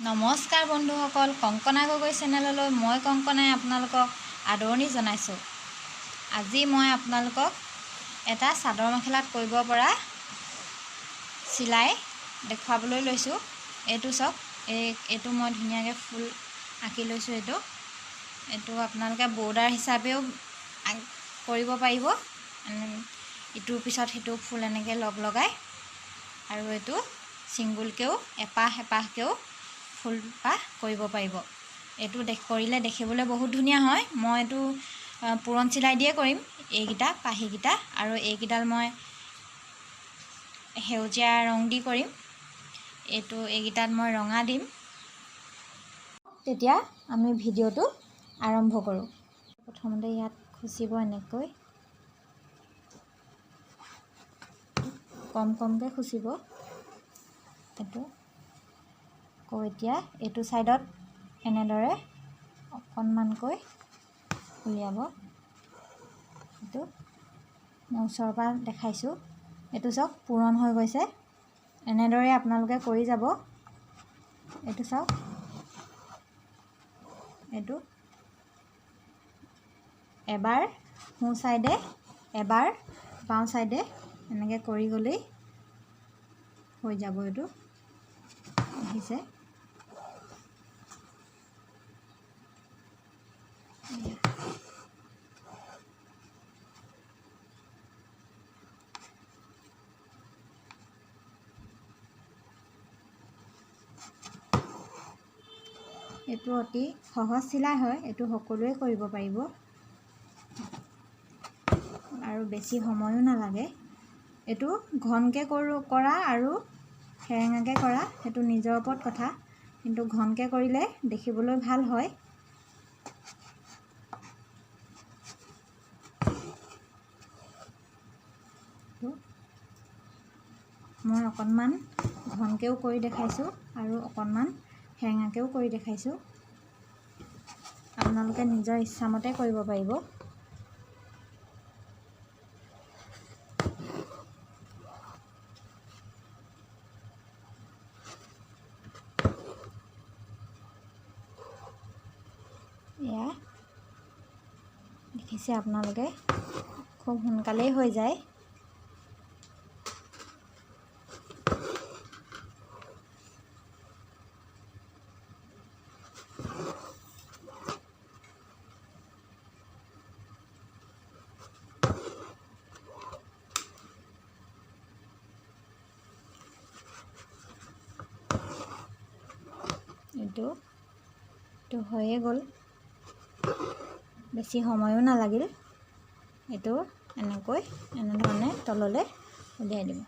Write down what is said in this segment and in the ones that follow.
নমস্কাৰ বন্ধুসকল, কংকনা গগৈ চেনেললৈ মই কংকনাই আপোনালোকক আদৰণি জনাইছোঁ। আজি মই আপোনালোকক এটা চাদৰ মেখেলাত কৰিব পৰা চিলাই দেখুৱাবলৈ লৈছোঁ। এইটো চাওক, এইটো মই ধুনীয়াকৈ ফুল আঁকি লৈছোঁ। এইটো আপোনালোকে বৰ্ডাৰ হিচাপেও কৰিব পাৰিব, ইটোৰ পিছত সিটো ফুল এনেকৈ লগাই, আৰু এইটো ছিংগুলকৈও এপাহকৈও ফুলপাহ কৰিব পাৰিব। এইটো কৰিলে দেখিবলৈ বহুত ধুনীয়া হয়। মই এইটো পুৰণ চিলাই দিয়ে কৰিম। এইকেইটা পাহিকেইটা আৰু এইকেইডাল মই সেউজীয়া ৰং দি কৰিম। এইকেইটাত মই ৰঙা দিম। তেতিয়া আমি ভিডিঅ'টো আৰম্ভ কৰোঁ। প্ৰথমতে ইয়াত খুচিব এনেকৈ কমকৈ খুচিব। এতিয়া এইটো ছাইডত এনেদৰে অকণমানকৈ উলিয়াব। এইটো মই ওচৰৰ পৰা দেখাইছোঁ। এইটো চাওক, পূৰণ হৈ গৈছে। এনেদৰে আপোনালোকে কৰি যাব। এইটো চাওক, এইটো এবাৰ সোঁ ছাইডে এবাৰ বাওঁ ছাইডে এনেকৈ কৰি গ'লেই হৈ যাব। এইটো দেখিছে? এইটো অতি সহজ চিলাই হয়। এইটো সকলোৱে কৰিব পাৰিব আৰু বেছি সময়ো নালাগে। এইটো ঘনকৈ কৰা আৰু সেৰেঙাকৈ কৰা, সেইটো নিজৰ ওপৰত কথা। কিন্তু ঘনকৈ কৰিলে দেখিবলৈ ভাল হয়। মই অকণমান ঘনকৈও কৰি দেখাইছোঁ আৰু অকণমান সেৰেঙাকৈও কৰি দেখাইছোঁ। আপোনালোকে নিজৰ ইচ্ছামতে কৰিব পাৰিব। এয়া দেখিছে আপোনালোকে, খুব সোনকালেই হৈ যায়। এইটো হৈয়ে গ'ল, বেছি সময়ো নালাগিল। এইটো এনেধৰণে তললৈ উলিয়াই দিব।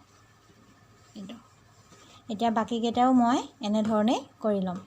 এতিয়া বাকীকেইটাও মই এনেধৰণেই কৰি ল'ম।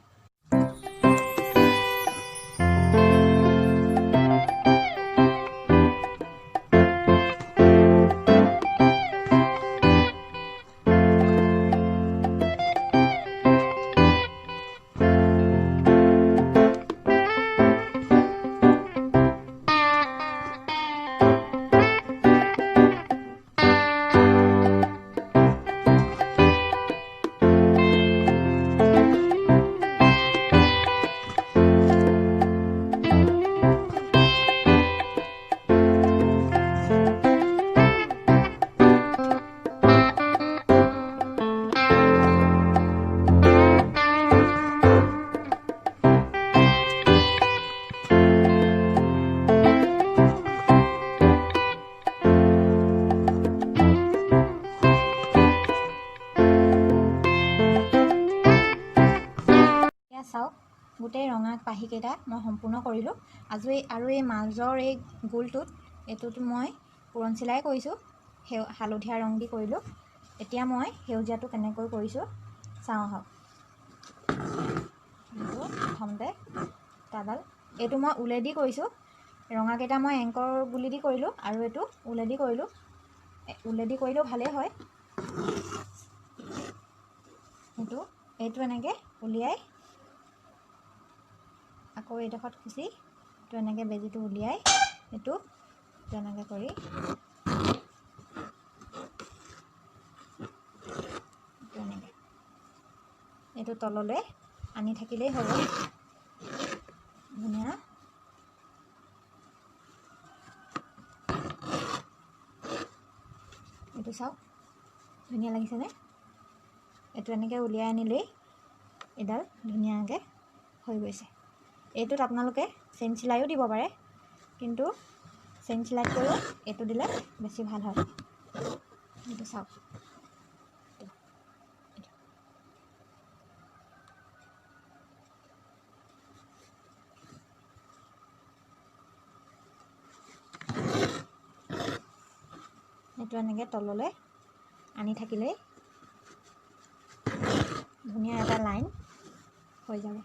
চাওক, গোটেই ৰঙা পাহিকেইটা মই সম্পূৰ্ণ কৰিলোঁ। আৰু এই মাজৰ এই গোলটোত এইটোত মই পুৰণ চিলাই কৰিছোঁ, হালধীয়া ৰং দি কৰিলোঁ। এতিয়া মই সেউজীয়াটো কেনেকৈ কৰিছোঁ চাওঁ আহক। প্ৰথমতে তাডাল এইটো মই ঊলেদি কৰিছোঁ। ৰঙাকেইটা মই এংকৰ গুলি দি কৰিলোঁ আৰু এইটো ঊলেদি কৰিলোঁ। ঊলেদি কৰিলেও ভালেই হয়। এইটো এনেকৈ উলিয়াই আকৌ এইডোখৰত খুচি এইটো এনেকৈ বেজিটো উলিয়াই এইটো এনেকৈ কৰি এইটো তললৈ আনি থাকিলেই হ'ব। ধুনীয়া এইটো চাওক, ধুনীয়া লাগিছেনে? এইটো এনেকৈ উলিয়াই আনিলেই এডাল ধুনীয়াকৈ হৈ গৈছে। এইটোত আপোনালোকে চেইন চিলাইও দিব পাৰে, কিন্তু চেইন চিলাইতকৈও এইটো দিলে বেছি ভাল হয়। এইটো চাওক, এইটো এনেকৈ তললৈ আনি থাকিলেই ধুনীয়া এটা লাইন হৈ যাব।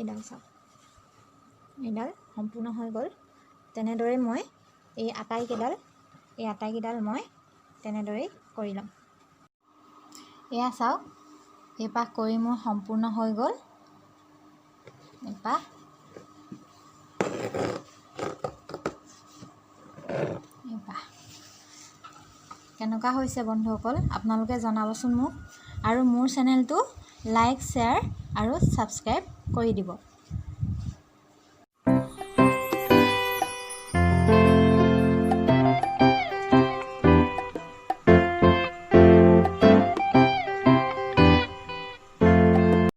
এইডাল চাওক, এইডাল সম্পূৰ্ণ হৈ গ'ল। তেনেদৰে মই এই আটাইকেইডাল মই তেনেদৰেই কৰি ল'ম। এয়া চাওক, এইপাহ কৰি মোৰ সম্পূৰ্ণ হৈ গ'ল। এইপাহ কেনেকুৱা হৈছে বন্ধুসকল, আপোনালোকে জনাবচোন মোক, আৰু মোৰ চেনেলটো লাইক, শ্বেয়াৰ আৰু ছাবস্ক্ৰাইব কৰি দিব।